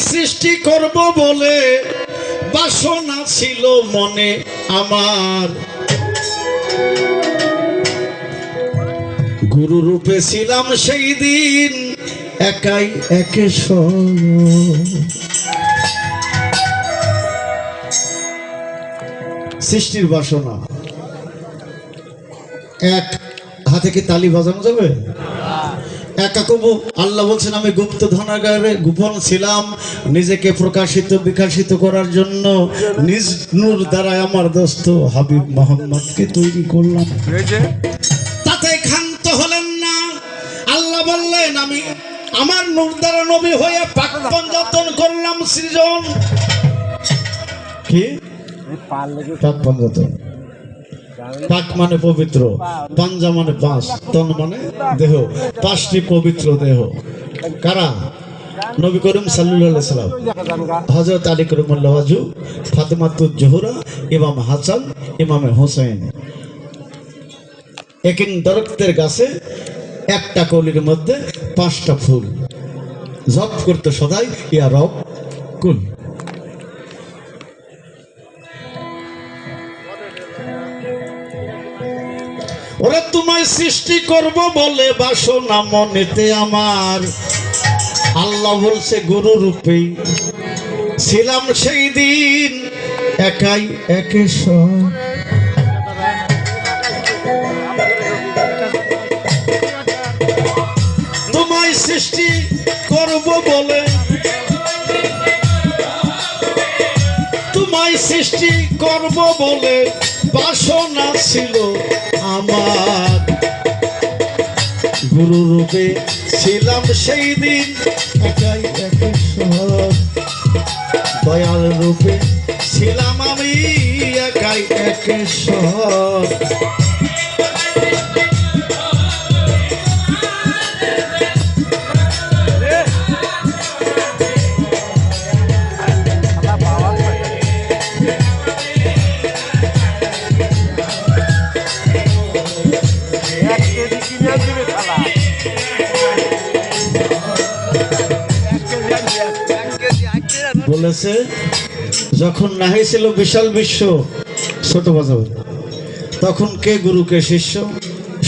সৃষ্টি করব বলে বাসনা ছিল মনে আমার, গুরু রূপে ছিলাম সেই দিন একাই একেশ্বর। সৃষ্টির বাসনা এক হাতে কি তালি বাজানো যাবে? একা কবু আল্লাহ বলছেন আমি গুপ্ত ধনাগারে গোপন ছিলাম নিজেকে প্রকাশিত বিকাশিত করার জন্য, নিজ নূর দ্বারা আমার দোস্ত হাবিব মোহাম্মদকে তৈরি করলাম। তাতে ক্ষান্ত হলেন না, আল্লাহ বললেন আমি আমার নূর দ্বারা নবী হয়ে পাক পঞ্জতন করলাম সৃজন। কি পাক পঞ্জতন? পাক মানে পবিত্র, পাঞ্জা মানে পাঁচ, তন মানে দেহ, পাঁচটি পবিত্র দেহ। কারা? নবী করিম সাল্লাল্লাহু আলাইহি সাল্লাম, হযরত আলী কারামাল্লাহু ওয়াজহু, ফাতেমাতুজ জোহরা, ইমাম হাসান, ইমাম হোসেন। একিন দরক্তের গাছে একটা কলির মধ্যে পাঁচটা ফুল, জপ করতে সদাই ইয়া রব কুল। ওরে তোমায় সৃষ্টি করব বলে বাসনা মনেতে আমার, আল্লাহ বলছে গুরু রূপেই ছিলাম সেই দিন একাই একেশ্বর। তোমায় সৃষ্টি করব বলে, তোমায় সৃষ্টি করব বলে বাসনা ছিল আমার, গুরু রূপে ছিলাম সেই দিন একাই একেশ্বর। দয়াল রূপে ছিলাম আমি একাই একেশ্বর। বলেছে যখন নাহি ছিল বিশাল বিশ্ব, ছোট বাজাবে, তখন কে গুরু কে শিষ্য?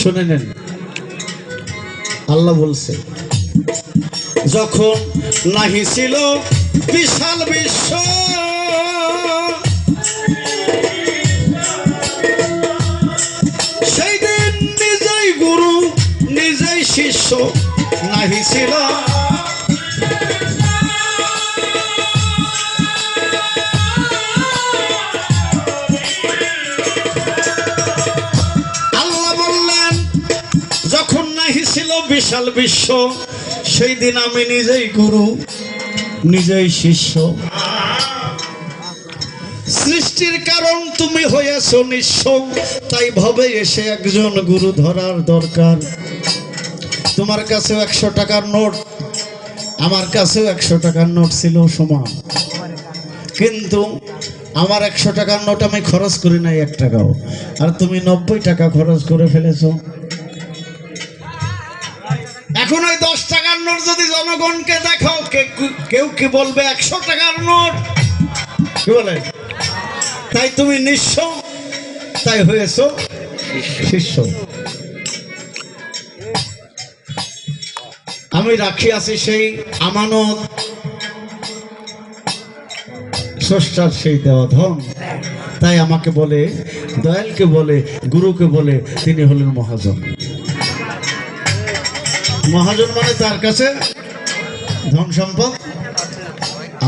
শুনে নেন, আল্লাহ বলছে যখন নাহি ছিল বিশাল বিশ্ব, সেই দিন নিজেই গুরু নিজেই শিষ্য নাহি ছিল। ছিল বিশাল বিশ্ব, সেই দিন আমি নিজেই গুরু নিজেই শিষ্য। সৃষ্টির কারণ তুমি হয়েছো নিঃস্ব, তাই ভাবে এসে একজন গুরু ধরার দরকার। তোমার কাছেও 100 টাকার নোট, আমার কাছেও 100 টাকার নোট ছিল সমান, কিন্তু আমার 100 টাকার নোট আমি খরচ করি নাই 1 টাকাও, আর তুমি 90 টাকা খরচ করে ফেলেছো। এখন ওই 10 টাকার নোট যদি জনগণকে দেখাও, কেউ কি বলবে 100 টাকার নোট? কি বলে? তাই তুমি নিঃস্ব, তাই হয়েছো শিষ্য। আমি রাখি আছি সেই আমানত, স্রষ্টার সেই দেওয়া ধন, তাই আমাকে বলে, দয়ালকে বলে, গুরুকে বলে তিনি হলেন মহাজন। মহাজন মানে তার কাছে ধন সম্পদ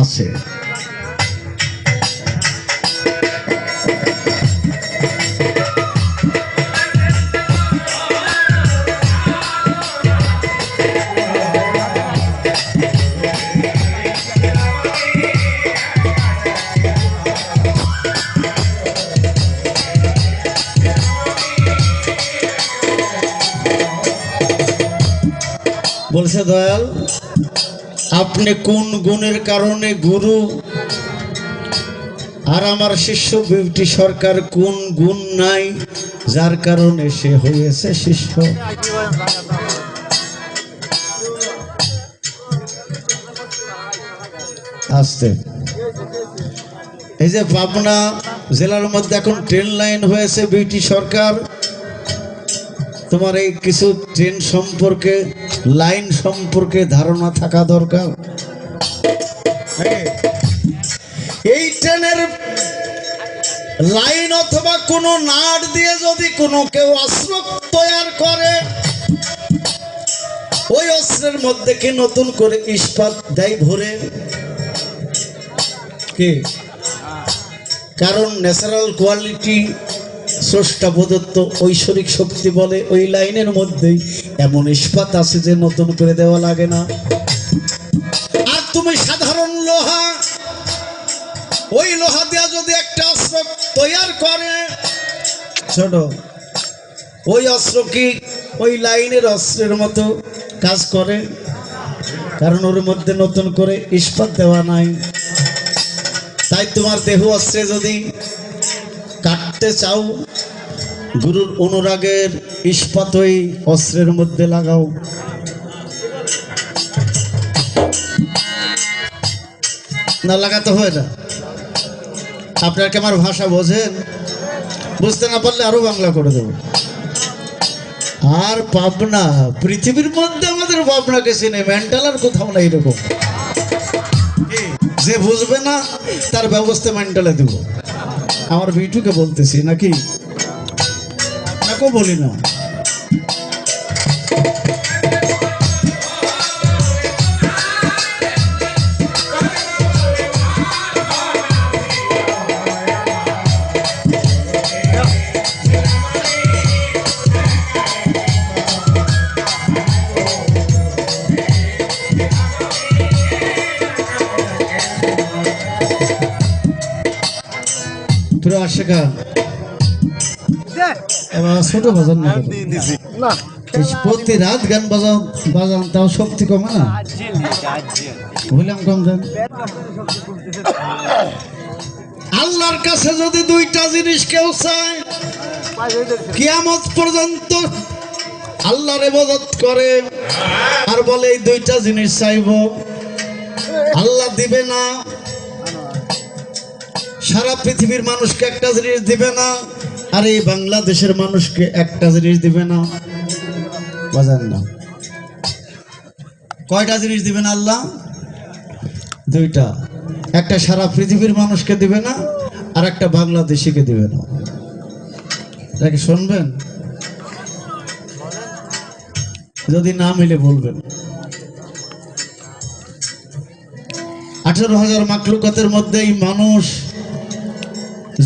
আছে। বলছে দয়াল আপনি কোন গুণের কারণে গুরু, আর আমার শিষ্য বিউটি সরকার কোন গুণ নাই যার কারণে সে হয়েছে শিষ্য? আসতে এই যে পাবনা জেলার মধ্যে এখন ট্রেন লাইন হয়েছে বিটি সরকার, তোমার এই কিছু ট্রেন সম্পর্কে লাইন সম্পর্কে ধারণা থাকা দরকার। এই ট্রেনের লাইন অথবা কোনো নাট দিয়ে যদি কোনো কেউ অস্ত্র তৈরি করে, ওই অস্ত্রের মধ্যে কি নতুন করে ইস্পাত দেয় ভরে? কি কারণ ন্যাচারাল কোয়ালিটি স্রষ্টা প্রদত্ত ঐশ্বরিক শক্তি বলে ওই লাইনের মধ্যেই এমন ইস্পাত আছে যে নতুন করে দেওয়া লাগে না। আর তুমি সাধারণ লোহা, ওই লোহা দিয়া যদি একটা অস্ত্র তৈরি করে ছোট, ওই অস্ত্র কি ওই লাইনের অস্ত্রের মতো কাজ করে? কারণ ওর মধ্যে নতুন করে ইস্পাত দেওয়া নাই। তাই তোমার দেহ অস্ত্রে যদি কাটতে চাও, গুরুর অনুরাগের ইস্পাত ওই অস্ত্রের মধ্যে লাগাও। না লাগাতে হয় না। আপনার কি আমার ভাষা বোঝেন? বুঝতে না পারলে আরো বাংলা করে দেবো। আর পাবনা পৃথিবীর মধ্যে আমাদের পাবনাকে চিনে, মেন্টাল আর কোথাও না এরকম। যে বুঝবে না তার ব্যবস্থা মেন্টালে দেব। আমার বিটুকে বলতেছি নাকি, আপনাকেও বলি না। আশেখা এবার ছোট বাজান না, প্রতি রাত গান বাজান তাও শক্তি কমে না, ভুলাম কম দেন। আল্লাহর কাছে যদি দুইটা জিনিস কেউ চায়, কিয়ামত পর্যন্ত আল্লাহর ইবাদত করে আর বলে এই দুইটা জিনিস চাইব, আল্লাহ দিবে না। সারা পৃথিবীর মানুষকে একটা জিনিস দিবে না, আর এই বাংলাদেশের মানুষকে একটা জিনিস দিবে না। বাজান না, কয়টা জিনিস দিবে না আল্লাহ? দুইটা। একটা সারা পৃথিবীর মানুষকে দিবে না, আর একটা বাংলাদেশিকে দিবে না। তাকে শুনবেন, যদি না মিলে বলবেন। 18,000 মাখলুকাতের মধ্যে এই মানুষ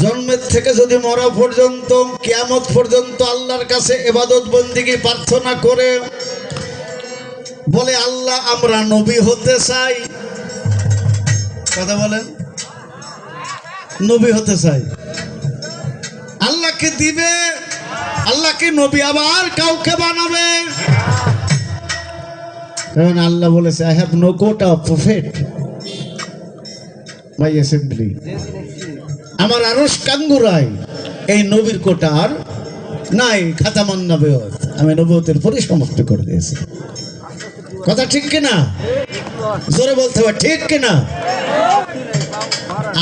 জন্মের থেকে যদি মরা পর্যন্ত, কিয়ামত পর্যন্ত আল্লাহর কাছে ইবাদত বন্দেগী প্রার্থনা করে বলে, আল্লাহ আমরা নবী হতে চাই। কথা বলেন, নবী হতে চাই। আল্লাহকে দিবে, আল্লাহকে নবী আবার কাউকে বানাবে। কারণ আল্লাহ বলেছে, I have no quota of prophet my assembly. আমার আরশ কাঙ্গুরায় এই নবীর কোটা আর নাই, খাতামান নবুয়ত, আমি নবুয়তের পরিসমাপ্তি করে দিয়েছি। কথা ঠিক কিনা? জোরে বলতে হবে, ঠিক কিনা?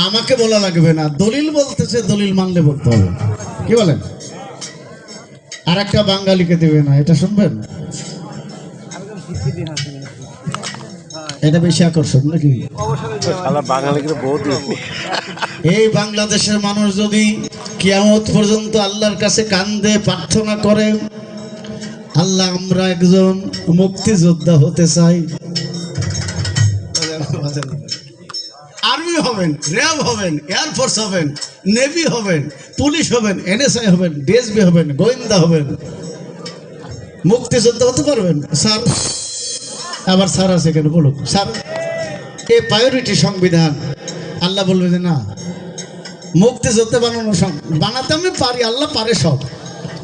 আমাকে বলা লাগবে না, দলিল বলতেছে, দলিল মানলে বলতে হবে। কি বলেন? আর একটা বাঙালিকে দেবে না, এটা শুনবেন? এটা বেশি আকর্ষণ নাকি? এই বাংলাদেশের মানুষ যদি কিয়ামত পর্যন্ত আল্লাহর কাছে কান্দে প্রার্থনা করে, আল্লাহ আমরা একজন মুক্তিযোদ্ধা হতে চাই। আর্মি হবেন, র্যাব হবেন, এয়ারফোর্স হবেন, নেভি হবেন, পুলিশ হবেন, NSI হবেন, ডিএসবি হবেন, গোয়েন্দা হবেন, মুক্তিযোদ্ধা হতে পারবেন। স্যার, আবার স্যার আছে কেন বলুন? স্যার, এ প্রায়োরিটি সংবিধান। আল্লাহ বলবে যে না, মুক্তিযোদ্ধা বানাতে আমি পারি, আল্লাহ পারে সব,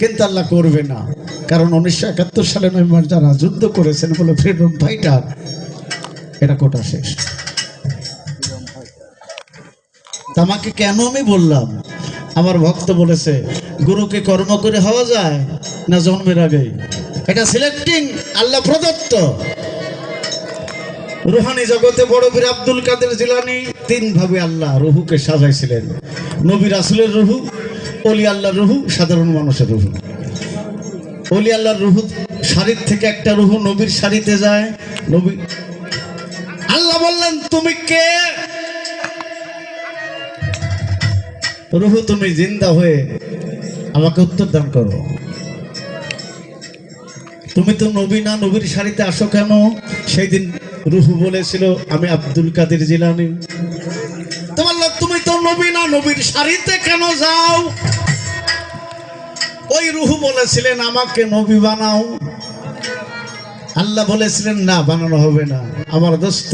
কিন্তু আল্লাহ করবে না। কারণ 1971 সালে নভেম্বর যারা যুদ্ধ করেছেন বলে ফ্রিডম ফাইটার, এটা কোটা শেষ। আমাকে কেন আমি বললাম? আমার ভক্ত বলেছে, গুরুকে কর্ম করে হওয়া যায় না জন্মের আগে? এটা সিলেক্টিং, আল্লাহ প্রদত্ত। রুহানি জগতে বড় পীর আব্দুল কাদের জিলানী তিন ভাবে আল্লাহ রুহুকে সাজাইছিলেন। নবী রাসূলের রুহু, ওলি আল্লাহর রুহু, সাধারণ মানুষের রুহু। ওলি আল্লাহর রুহু শরীর থেকে একটা রুহু নবীর শরীরে যায়। নবী আল্লাহ বললেন তুমি কে? রুহু তুমি জিন্দা হয়ে আমাকে উত্তর দান করো। তুমি তো নবী না, নবীর শরীরে আসো কেন? সেই দিন রুহু বলেছিল আমি আব্দুল কাদের জিলানী। তোমার লোক তুমি তো নবী না, নবীর শরীরে কেন যাও? ওই রুহু বলেছিলেন আমাকে নবী বানাও। আল্লাহ বলেছিলেন না, বানানো হবে না। আমার দোস্ত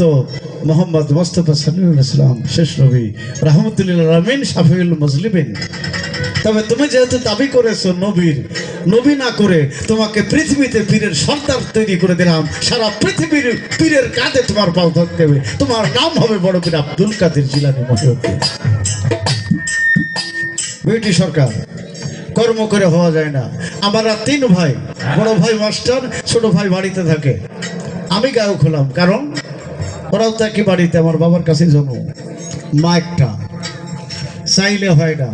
মোহাম্মদ মুস্তাফা সাল্লাল্লাহু আলাইহি ওয়াসাল্লাম শেষ নবী, রাহমাতুল লিল আলামিন, শাফিউল মুজলিমিন। তবে তুমি যেহেতু দাবি করেছো নবীর, নবী না করে তোমাকে পৃথিবীতে পীরের সর্দার তৈরি করে দিলাম। সারা পৃথিবীর পীরের কাঁধে তোমার পাও থাকবে। তোমার নাম হবে বড় পীর আব্দুল কাদের জিলানী মহিউদ্দিন। ব্রিটিশ সরকার কর্ম করে হওয়া যায় না। আমরা তিন ভাই, বড় ভাই মাস্টার, ছোট ভাই বাড়িতে থাকে। আমি গায়ক হলাম কারণ ওরাও থাকে বাড়িতে, আমার বাবার কাছে জন্ম। মা একটা, চাইলে হয় না,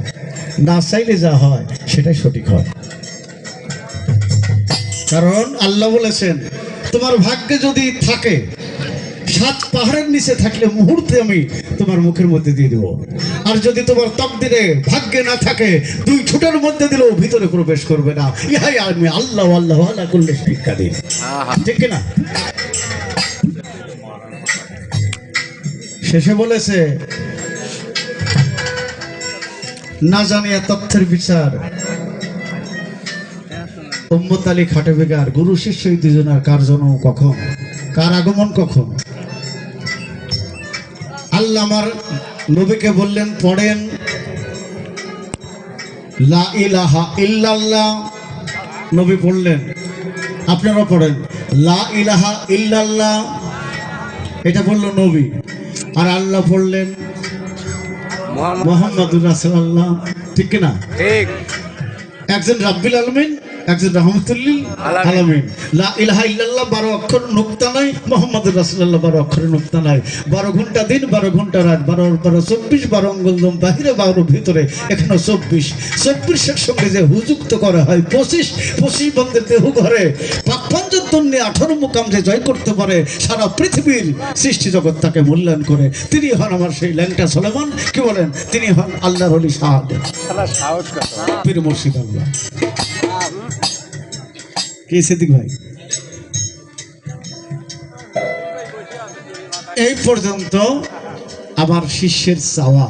না চাইলে যা হয় সেটাই সঠিক হয়। কারণ আল্লাহ বলেছেন তোমার ভাগ্যে যদি থাকে, 7 পাহাড়ের নিচে থাকলে মুহূর্তে আমি তোমার মুখের মধ্যে দিয়ে দেবো। আর যদি তোমার তকদিরে ভাগ্যে না থাকে, 2 ঠোঁটের মধ্যে দিলেও ভিতরে প্রবেশ করবে না। ইহাই আমি আল্লাহ আল্লাহ আলা কুল্লি শাইইন কাদির। ঠিক না? শেষে বলেছে না জানিয়া তথ্যের বিচার, উম্মত আলী খাটে বেগার, গুরু শিষ্য এই দুজনের কার জন্ম কখন, কার আগমন কখন। আল্লাহ আমার নবীকে বললেন পড়েন লা ইলাহা ইল্লাল্লাহ। নবী পড়লেন, আপনারা পড়েন লা ইলাহা ইল্লাল্লাহ। এটা বললো নবী। আর আল্লাহ পড়লেন মুহাম্মাদুর রাসূলুল্লাহ। ঠিক না? ঠিক। একজন রাব্বিল আলামিন, একজন রাহমাতুল্লিল আলামিন। লা ইলাহা ইল্লাল্লাহ 12 অক্ষর নুক্তা নাই, মুহাম্মাদুর রাসূলুল্লাহ 12 অক্ষরে নুক্তা নাই। 12 ঘন্টা দিন, 12 ঘন্টা রাত, 12 24, 12 আঙ্গুল দম বাহিরে, 12 ভিতরে, এখানে 24। 24-এর সঙ্গে যে হুযুক্ত করা হয় 25, 25 বন্ধের দেহ ঘরে পাকপঞ্চম নিয়ে 18 মুকাম যে জয় করতে পারে, সারা পৃথিবীর সৃষ্টি জগৎ তাকে মূল্যায়ন করে। তিনি হন আমার সেই ল্যাংটা সুলেমান। কি বলেন? তিনি হন আল্লাহর ওলি শাহাদাত, পীর মুর্শিদ আল্লাহ। কি সিদ্দিক ভাই? এই পর্যন্ত আমার শিষ্যের চাওয়া।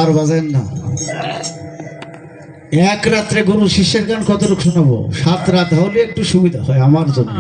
আর বাজেন না। এক রাত্রে গুরু শিষ্যের গান কতটুকু শোনাবো? 7 রাত হলে একটু সুবিধা হয় আমার জন্য।